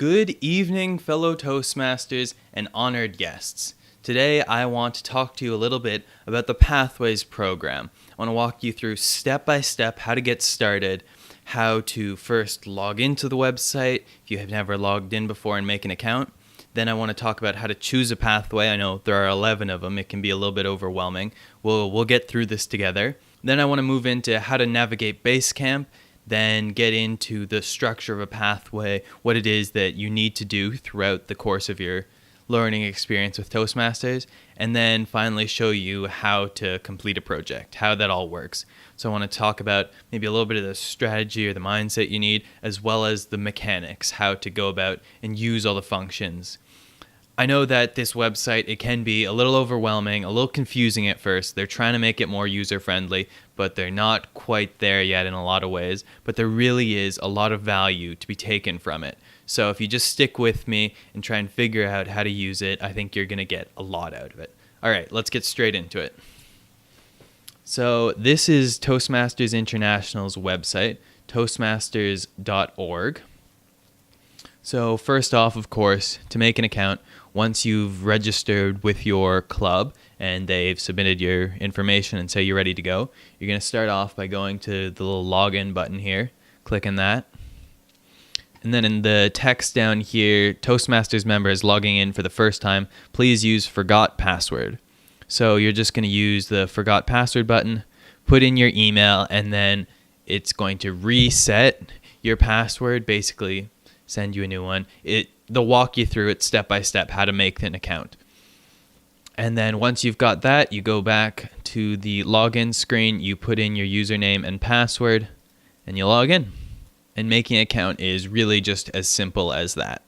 Good evening, fellow Toastmasters and honored guests. Today, I want to talk to you a little bit about the Pathways program. I want to walk you through step by step how to get started, how to first log into the website if you have never logged in before and make an account. Then I want to talk about how to choose a pathway. I know there are 11 of them. It can be a little bit overwhelming. We'll get through this together. Then I want to move into how to navigate Basecamp, then get into the structure of a pathway, what it is that you need to do throughout the course of your learning experience with Toastmasters, and then finally show you how to complete a project, how that all works. So I want to talk about maybe a little bit of the strategy or the mindset you need, as well as the mechanics, how to go about and use all the functions. I know that this website, it can be a little overwhelming, a little confusing at first. They're trying to make it more user-friendly, but they're not quite there yet in a lot of ways. But there really is a lot of value to be taken from it. So if you just stick with me and try and figure out how to use it, I think you're going to get a lot out of it. All right, let's get straight into it. So this is Toastmasters International's website, toastmasters.org. So first off, of course, to make an account, once you've registered with your club and they've submitted your information and say you're ready to go, you're going to start off by going to the little login button here, clicking that. And then in the text down here, Toastmasters members logging in for the first time, please use forgot password. So you're just going to use the forgot password button, put in your email, and then it's going to reset your password, basically send you a new one. They'll walk you through it step by step how to make an account. And then once you've got that, you go back to the login screen, you put in your username and password, and you log in. And making an account is really just as simple as that.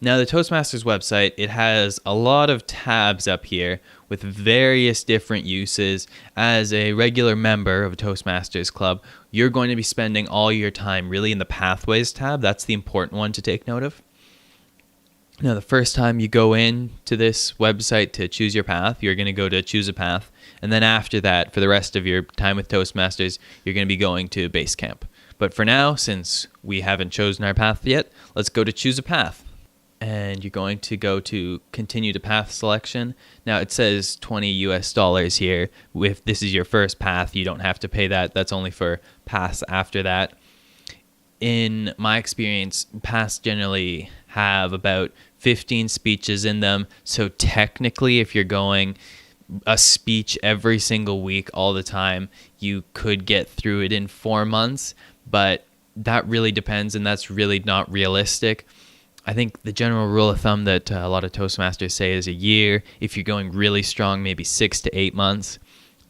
Now, the Toastmasters website, it has a lot of tabs up here with various different uses. As a regular member of a Toastmasters club, you're going to be spending all your time really in the Pathways tab. That's the important one to take note of. Now, the first time you go in to this website to choose your path, you're going to go to choose a path. And then after that, for the rest of your time with Toastmasters, you're going to be going to Basecamp. But for now, since we haven't chosen our path yet, let's go to choose a path. And you're going to go to continue to path selection. Now it says $20 here. If this is your first path, you don't have to pay that. That's only for paths after that. In my experience, paths generally have about 15 speeches in them. So technically, if you're going a speech every single week all the time, you could get through it in 4 months. But that really depends, and that's really not realistic. I think the general rule of thumb that a lot of Toastmasters say is a year. If you're going really strong, maybe 6 to 8 months.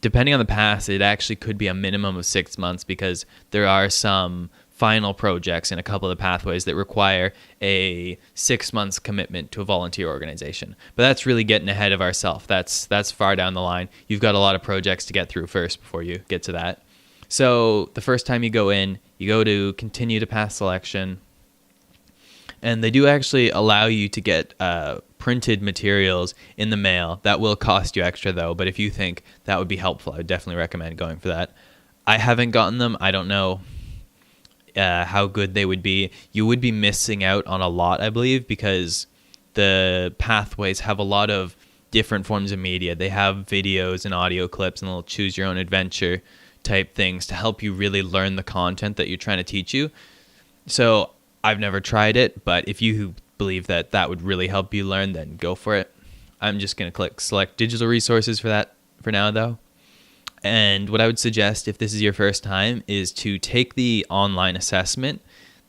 Depending on the pass, it actually could be a minimum of 6 months because there are some final projects in a couple of the pathways that require a 6 months commitment to a volunteer organization. But that's really getting ahead of ourselves. That's far down the line. You've got a lot of projects to get through first before you get to that. So the first time you go in, you go to continue to path selection. And they do actually allow you to get printed materials in the mail. That will cost you extra, though. But if you think that would be helpful, I would definitely recommend going for that. I haven't gotten them. I don't know how good they would be. You would be missing out on a lot, I believe, because the pathways have a lot of different forms of media. They have videos and audio clips and little choose your own adventure type things to help you really learn the content that you're trying to teach you. So I've never tried it, but if you believe that that would really help you learn, then go for it. I'm just going to click select digital resources for that for now, though. And what I would suggest if this is your first time is to take the online assessment.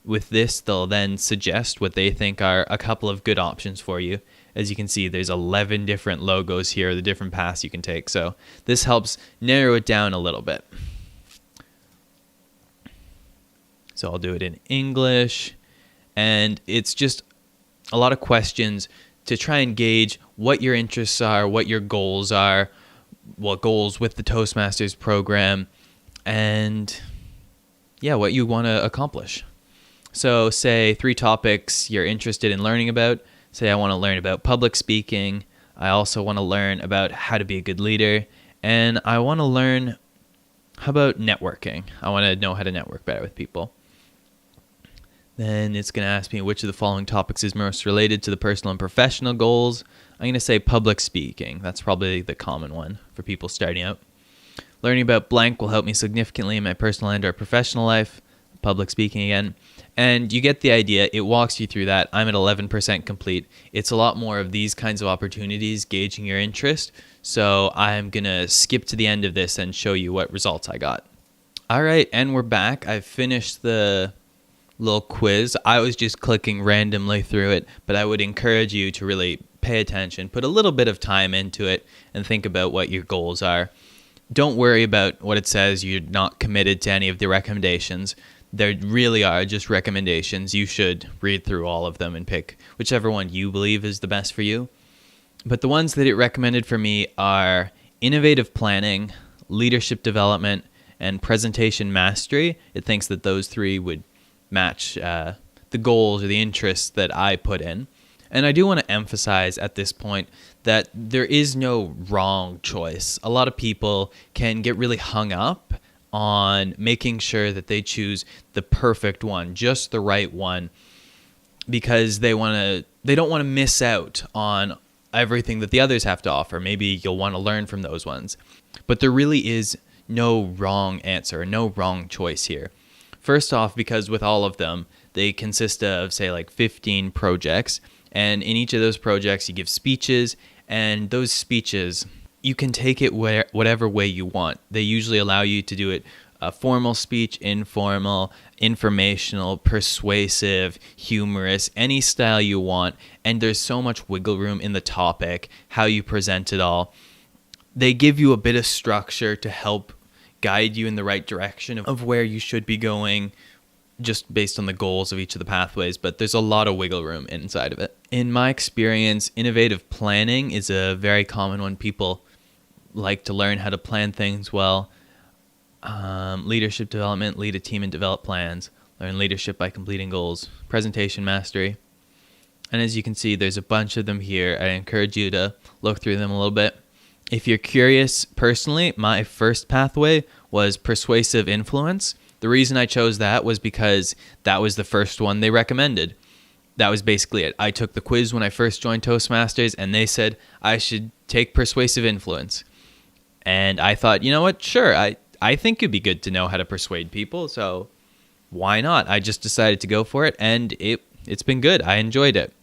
With this, they'll then suggest what they think are a couple of good options for you. As you can see, there's 11 different logos here, the different paths you can take. So this helps narrow it down a little bit. So I'll do it in English. And it's just a lot of questions to try and gauge what your interests are, what your goals are, what goals with the Toastmasters program, and what you want to accomplish. So say 3 topics you're interested in learning about. Say I want to learn about public speaking. I also want to learn about how to be a good leader. And I want to learn about networking. I want to know how to network better with people. Then it's going to ask me which of the following topics is most related to the personal and professional goals. I'm going to say public speaking. That's probably the common one for people starting out. Learning about blank will help me significantly in my personal and or professional life. Public speaking again. And you get the idea. It walks you through that. I'm at 11% complete. It's a lot more of these kinds of opportunities gauging your interest. So I'm going to skip to the end of this and show you what results I got. All right, and we're back. I've finished the little quiz. I was just clicking randomly through it, but I would encourage you to really pay attention, put a little bit of time into it, and think about what your goals are. Don't worry about what it says. You're not committed to any of the recommendations. There really are just recommendations. You should read through all of them and pick whichever one you believe is the best for you. But the ones that it recommended for me are innovative planning, leadership development, and presentation mastery. It thinks that those three would match the goals or the interests that I put in. And I do want to emphasize at this point that there is no wrong choice. A lot of people can get really hung up on making sure that they choose the perfect one, just the right one, because they don't want to miss out on everything that the others have to offer. Maybe you'll want to learn from those ones. But there really is no wrong answer, no wrong choice here. First off, because with all of them, they consist of, say, like 15 projects. And in each of those projects, you give speeches. And those speeches, you can take it whatever way you want. They usually allow you to do it a formal speech, informal, informational, persuasive, humorous, any style you want. And there's so much wiggle room in the topic, how you present it all. They give you a bit of structure to help guide you in the right direction of where you should be going, just based on the goals of each of the pathways, but there's a lot of wiggle room inside of it. In my experience, innovative planning is a very common one. People like to learn how to plan things well. Leadership development, lead a team and develop plans. Learn leadership by completing goals. Presentation mastery. And as you can see, there's a bunch of them here. I encourage you to look through them a little bit. If you're curious, personally, my first pathway was persuasive influence. The reason I chose that was because that was the first one they recommended. That was basically it. I took the quiz when I first joined Toastmasters, and they said I should take persuasive influence. And I thought, you know what? Sure, I think it'd be good to know how to persuade people, so why not? I just decided to go for it, and it's been good. I enjoyed it.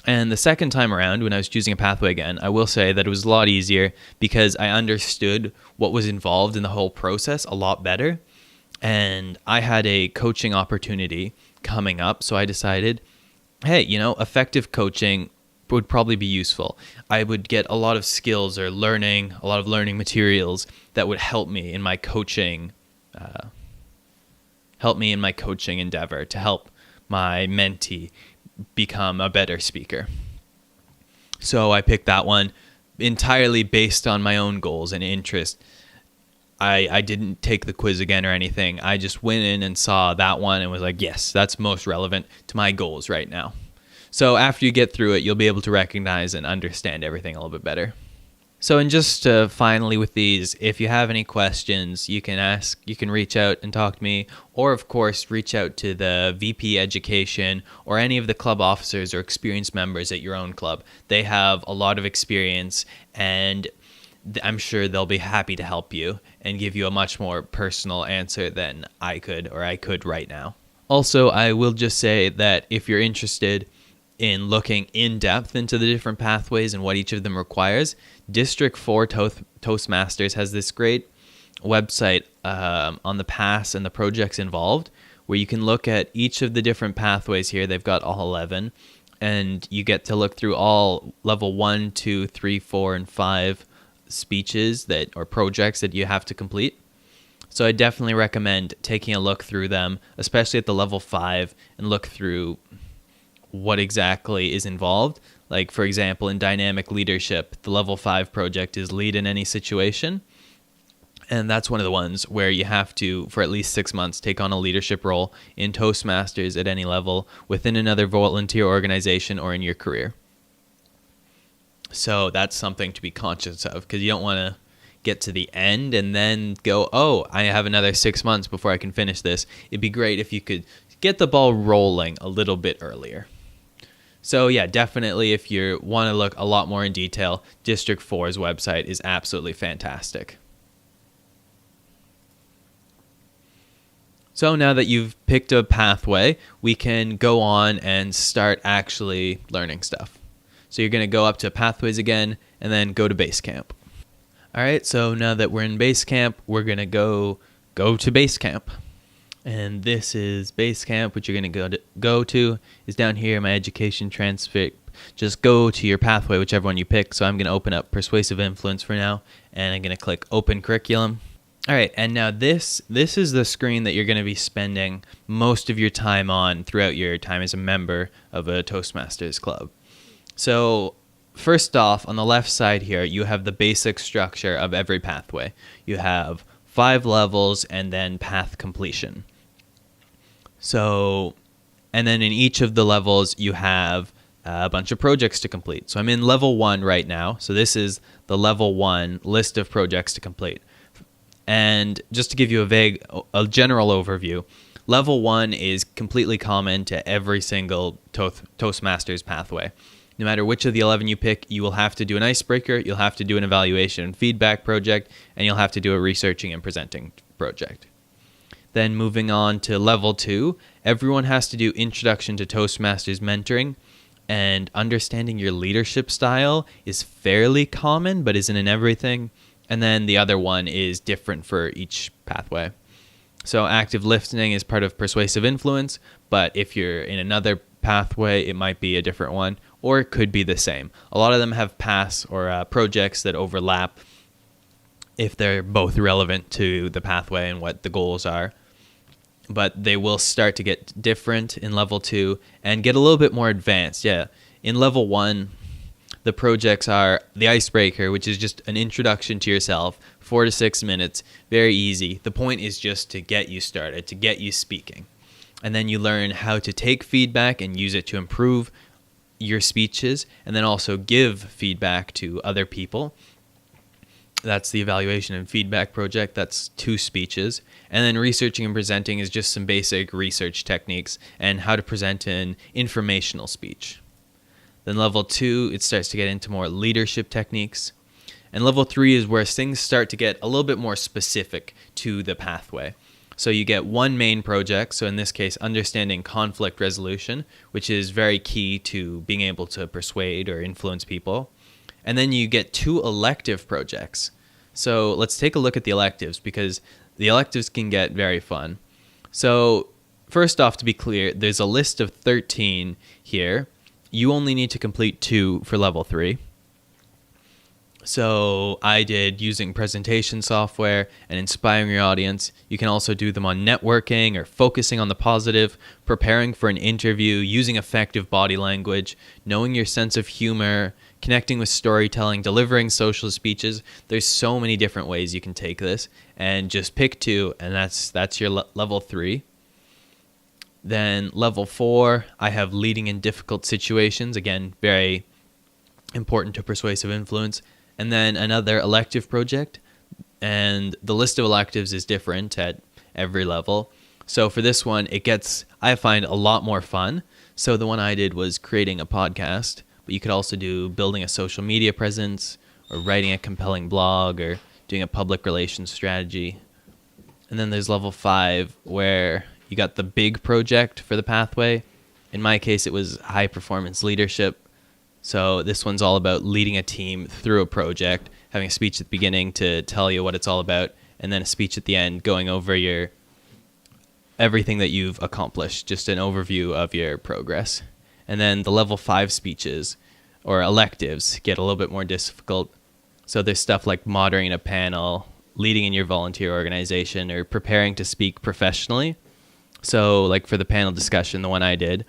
And the second time around, when I was choosing a pathway again, I will say that it was a lot easier because I understood what was involved in the whole process a lot better. And I had a coaching opportunity coming up, so I decided, hey, effective coaching would probably be useful. I would get a lot of skills or a lot of learning materials that would help me in my coaching endeavor, to help my mentee become a better speaker. So I picked that one entirely based on my own goals and interest. I didn't take the quiz again or anything. I just went in and saw that one and was like, yes, that's most relevant to my goals right now. So after you get through it, you'll be able to recognize and understand everything a little bit better. So, and just finally with these, if you have any questions, you can reach out and talk to me, or of course, reach out to the VP Education or any of the club officers or experienced members at your own club. They have a lot of experience, and I'm sure they'll be happy to help you and give you a much more personal answer than I could right now. Also, I will just say that if you're interested in looking in depth into the different pathways and what each of them requires, District 4 Toastmasters has this great website on the paths and the projects involved, where you can look at each of the different pathways here. They've got all 11, and you get to look through all level 1, 2, 3, 4, and 5 speeches or projects that you have to complete. So I definitely recommend taking a look through them, especially at the level 5, and look through what exactly is involved. Like, for example, in dynamic leadership, the level 5 project is lead in any situation. And that's one of the ones where you have to, for at least 6 months, take on a leadership role in Toastmasters at any level within another volunteer organization or in your career. So that's something to be conscious of, because you don't want to get to the end and then go, oh, I have another 6 months before I can finish this. It'd be great if you could get the ball rolling a little bit earlier. So yeah, definitely if you want to look a lot more in detail, District 4's website is absolutely fantastic. So now that you've picked a pathway, we can go on and start actually learning stuff. So you're going to go up to Pathways again and then go to Basecamp. All right, so now that we're in Basecamp, we're going to go to Basecamp. And this is Basecamp, which you're going to go to is down here, my education transcript. Just go to your pathway, whichever one you pick. So I'm going to open up Persuasive Influence for now, and I'm going to click Open Curriculum. All right, and now this is the screen that you're going to be spending most of your time on throughout your time as a member of a Toastmasters club. So first off, on the left side here, you have the basic structure of every pathway. You have 5 levels and then path completion. So, and then in each of the levels, you have a bunch of projects to complete. So I'm in level 1 right now. So this is the level 1 list of projects to complete. And just to give you a general overview, level 1 is completely common to every single Toastmasters pathway. No matter which of the 11 you pick, you will have to do an icebreaker, you'll have to do an evaluation and feedback project, and you'll have to do a researching and presenting project. Then moving on to level 2, everyone has to do Introduction to Toastmasters Mentoring, and understanding your leadership style is fairly common, but isn't in everything. And then the other one is different for each pathway. So active listening is part of Persuasive Influence, but if you're in another pathway, it might be a different one, or it could be the same. A lot of them have paths or projects that overlap if they're both relevant to the pathway and what the goals are. But they will start to get different in level 2 and get a little bit more advanced. Yeah, in level 1, the projects are the Icebreaker, which is just an introduction to yourself, 4 to 6 minutes, very easy. The point is just to get you started, to get you speaking. And then you learn how to take feedback and use it to improve your speeches, and then also give feedback to other people. That's the evaluation and feedback project. That's 2 speeches. And then researching and presenting is just some basic research techniques and how to present an informational speech. Then level 2, it starts to get into more leadership techniques. And level 3 is where things start to get a little bit more specific to the pathway. So you get 1 main project, so in this case, understanding conflict resolution, which is very key to being able to persuade or influence people. And then you get 2 elective projects. So let's take a look at the electives, because the electives can get very fun. So first off, to be clear, there's a list of 13 here. You only need to complete 2 for level 3. So I did using presentation software and inspiring your audience. You can also do them on networking or focusing on the positive, preparing for an interview, using effective body language, knowing your sense of humor, connecting with storytelling, delivering social speeches. There's so many different ways you can take this, and just pick 2, and that's your level 3. Then level 4, I have leading in difficult situations. Again, very important to Persuasive Influence. And then another elective project, and the list of electives is different at every level. So for this one, it gets, I find, a lot more fun. So the one I did was creating a podcast, but you could also do building a social media presence, or writing a compelling blog, or doing a public relations strategy. And then there's level 5, where you got the big project for the pathway. In my case, it was high performance leadership. So this one's all about leading a team through a project, having a speech at the beginning to tell you what it's all about, and then a speech at the end going over everything that you've accomplished, just an overview of your progress. And then the level 5 speeches or electives get a little bit more difficult. So there's stuff like moderating a panel, leading in your volunteer organization, or preparing to speak professionally. So like for the panel discussion, the one I did,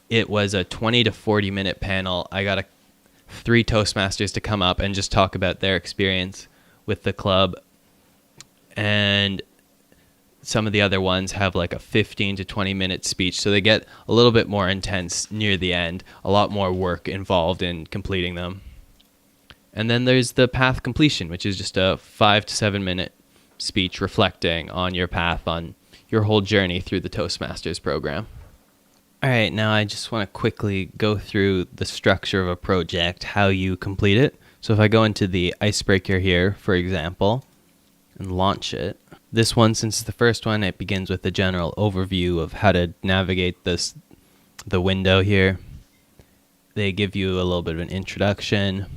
it was a 20 to 40 minute panel. I got 3 Toastmasters to come up and just talk about their experience with the club. And some of the other ones have like a 15 to 20 minute speech. So they get a little bit more intense near the end, a lot more work involved in completing them. And then there's the path completion, which is just a 5 to 7 minute speech reflecting on your path, on your whole journey through the Toastmasters program. All right, now I just want to quickly go through the structure of a project, how you complete it. So if I go into the Icebreaker here, for example, and launch it, this one, since it's the first one, it begins with a general overview of how to navigate the window here. They give you a little bit of an introduction.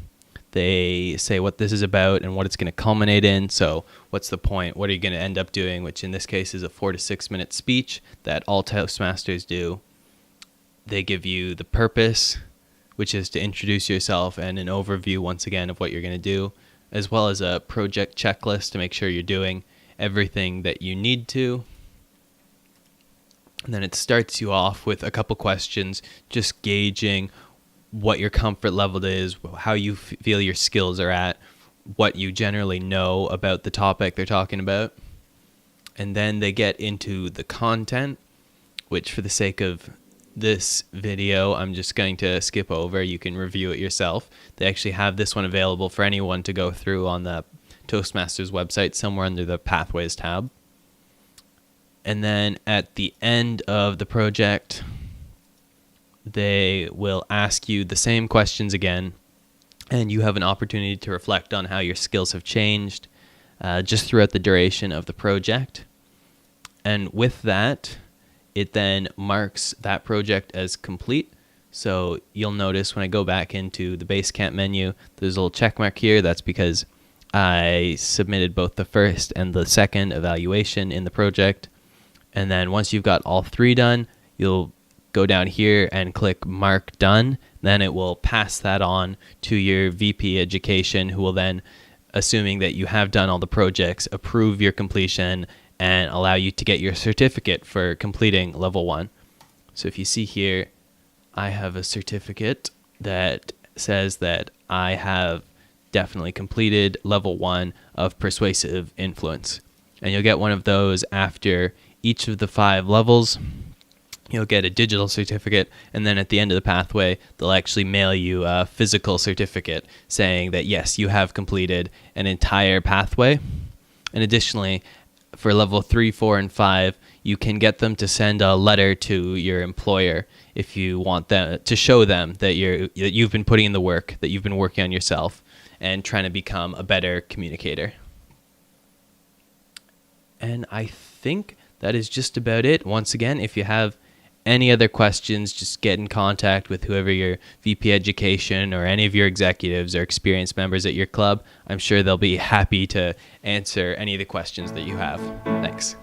They say what this is about and what it's going to culminate in. So what's the point? What are you going to end up doing? Which in this case is a 4 to 6 minute speech that all Toastmasters do. They give you the purpose, which is to introduce yourself, and an overview once again of what you're going to do, as well as a project checklist to make sure you're doing everything that you need to. And then it starts you off with a couple questions, just gauging what your comfort level is, how you feel your skills are at, what you generally know about the topic they're talking about. And then they get into the content, which for the sake of this video, I'm just going to skip over. You can review it yourself. They actually have this one available for anyone to go through on the Toastmasters website, somewhere under the Pathways tab. And then at the end of the project, they will ask you the same questions again, and you have an opportunity to reflect on how your skills have changed just throughout the duration of the project. And with that, it then marks that project as complete. So you'll notice when I go back into the Basecamp menu, there's a little check mark here. That's because I submitted both the first and the second evaluation in the project. And then once you've got all 3 done, you'll go down here and click Mark Done. Then it will pass that on to your VP Education, who will then, assuming that you have done all the projects, approve your completion and allow you to get your certificate for completing level 1. So if you see here, I have a certificate that says that I have definitely completed level 1 of Persuasive Influence. And you'll get one of those after each of the 5 levels. You'll get a digital certificate, and then at the end of the pathway, they'll actually mail you a physical certificate saying that, yes, you have completed an entire pathway. And additionally, for level 3, 4, and 5, you can get them to send a letter to your employer if you want them to show them that you've been putting in the work, that you've been working on yourself and trying to become a better communicator. And I think that is just about it. Once again, if you have any other questions, just get in contact with whoever your VP Education or any of your executives or experienced members at your club. I'm sure they'll be happy to answer any of the questions that you have. Thanks.